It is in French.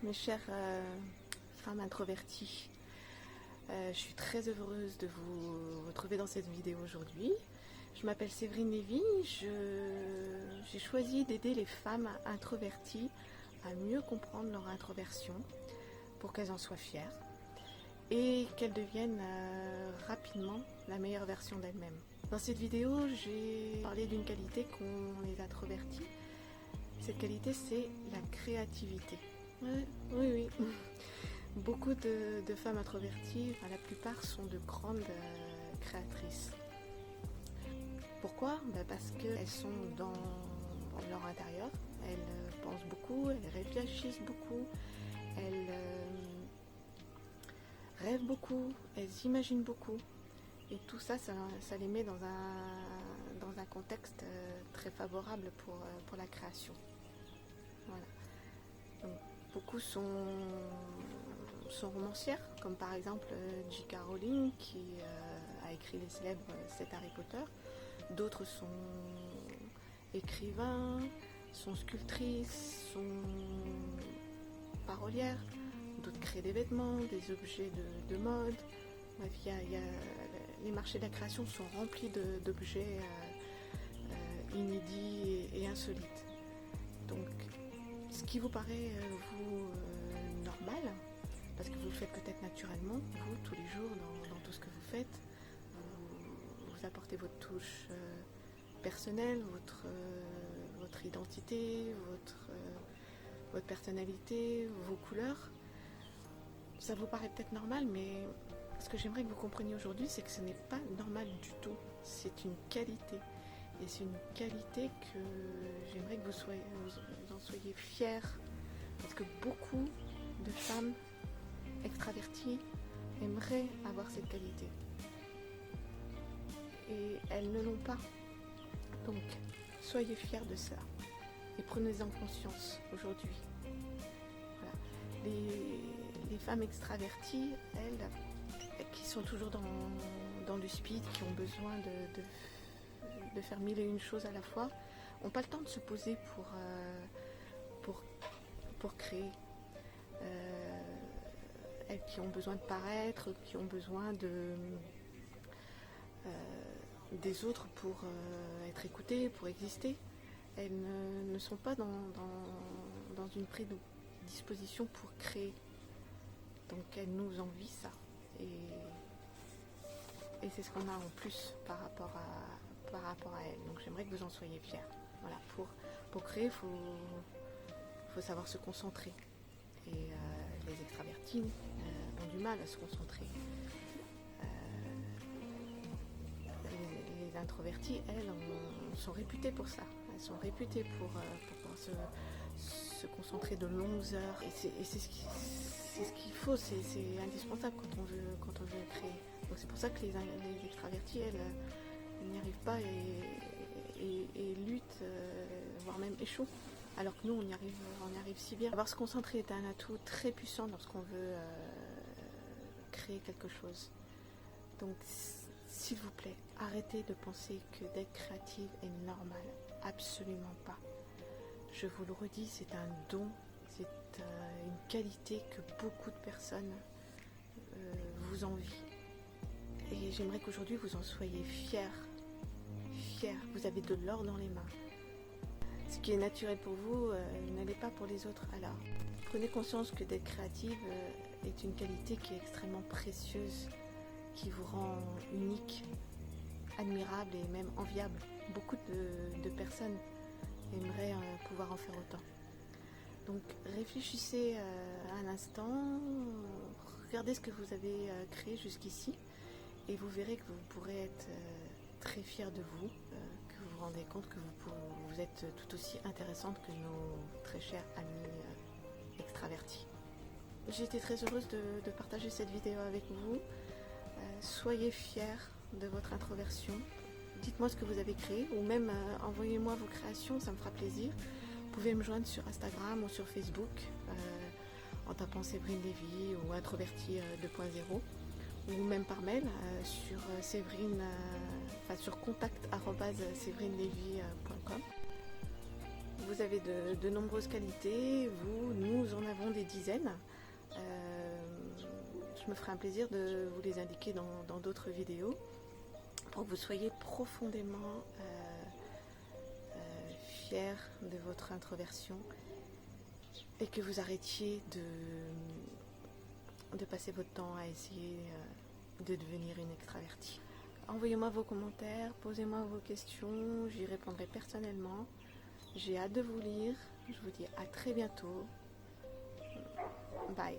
mes chères femmes introverties. Je suis très heureuse de vous retrouver dans cette vidéo aujourd'hui. Je m'appelle Séverine Lévy. J'ai choisi d'aider les femmes introverties à mieux comprendre leur introversion pour qu'elles en soient fières et qu'elles deviennent rapidement la meilleure version d'elles-mêmes. Dans cette vidéo, j'ai parlé d'une qualité qu'ont les introvertis. Cette qualité, c'est la créativité. Oui. Beaucoup de femmes introverties, la plupart sont de grandes créatrices. Pourquoi? Parce qu'elles sont dans leur intérieur, elles pensent beaucoup, elles réfléchissent beaucoup, elles rêvent beaucoup, elles imaginent beaucoup. Et tout ça, ça les met dans un contexte très favorable pour la création. Voilà. Donc, beaucoup sont romancières, comme par exemple J.K. Rowling qui a écrit les célèbres 7 Harry Potter. D'autres sont écrivains, sont sculptrices, sont parolières. D'autres créent des vêtements, des objets de mode. Bref, les marchés de la création sont remplis d'objets inédits et insolites. Donc, ce qui vous paraît, normal, parce que vous le faites peut-être naturellement, vous, tous les jours, dans tout ce que vous faites, vous apportez votre touche personnelle, votre identité, votre personnalité, vos couleurs. Ça vous paraît peut-être normal, mais ce que j'aimerais que vous compreniez aujourd'hui, c'est que ce n'est pas normal du tout. C'est une qualité. Et c'est une qualité que j'aimerais que vous en soyez fiers. Parce que beaucoup de femmes extraverties aimeraient avoir cette qualité. Et elles ne l'ont pas. Donc, soyez fiers de ça. Et prenez-en conscience aujourd'hui. Voilà. Les femmes extraverties, elles, qui sont toujours dans du speed, qui ont besoin de faire mille et une choses à la fois, n'ont pas le temps de se poser pour créer. Elles qui ont besoin de paraître, qui ont besoin des autres pour être écoutées, pour exister, elles ne sont pas dans une prédisposition pour créer. Donc elles nous envient ça. Et c'est ce qu'on a en plus par rapport à elles. Donc j'aimerais que vous en soyez fiers. Voilà, pour créer, il faut savoir se concentrer. Et les extravertis ont du mal à se concentrer. Les introvertis, elles, sont réputées pour ça. Elles sont réputées pour pouvoir se concentrer de longues heures. Et c'est ce qu'il faut, c'est indispensable quand on veut créer. Donc c'est pour ça que les extravertis, elles n'y arrivent pas et luttent, voire même échouent. Alors que nous, on y arrive si bien. Savoir se concentrer est un atout très puissant lorsqu'on veut créer quelque chose. Donc, s'il vous plaît, arrêtez de penser que d'être créative est normal. Absolument pas. Je vous le redis, c'est un don, c'est une qualité que beaucoup de personnes vous envient. Et j'aimerais qu'aujourd'hui, vous en soyez fiers. Fiers, vous avez de l'or dans les mains. Ce qui est naturel pour vous ne l'est pas pour les autres. Alors, prenez conscience que d'être créative est une qualité qui est extrêmement précieuse, qui vous rend unique, admirable et même enviable. Beaucoup de personnes aimeraient pouvoir en faire autant. Donc, réfléchissez un instant, regardez ce que vous avez créé jusqu'ici et vous verrez que vous pourrez être très fiers de vous, que vous vous rendez compte que vous êtes tout aussi intéressante que nos très chers amis extravertis. J'ai été très heureuse de partager cette vidéo avec vous. Soyez fiers de votre introversion. Dites-moi ce que vous avez créé ou même envoyez-moi vos créations, ça me fera plaisir. Vous pouvez me joindre sur Instagram ou sur Facebook en tapant Séverine Lévy ou Introvertie 2.0 ou même par mail sur sur contact@severinelevy.com. Vous avez de nombreuses qualités, nous en avons des dizaines. Je me ferai un plaisir de vous les indiquer dans d'autres vidéos pour que vous soyez profondément fiers de votre introversion et que vous arrêtiez de passer votre temps à essayer de devenir une extravertie. Envoyez-moi vos commentaires, posez-moi vos questions, j'y répondrai personnellement. J'ai hâte de vous lire. Je vous dis à très bientôt. Bye.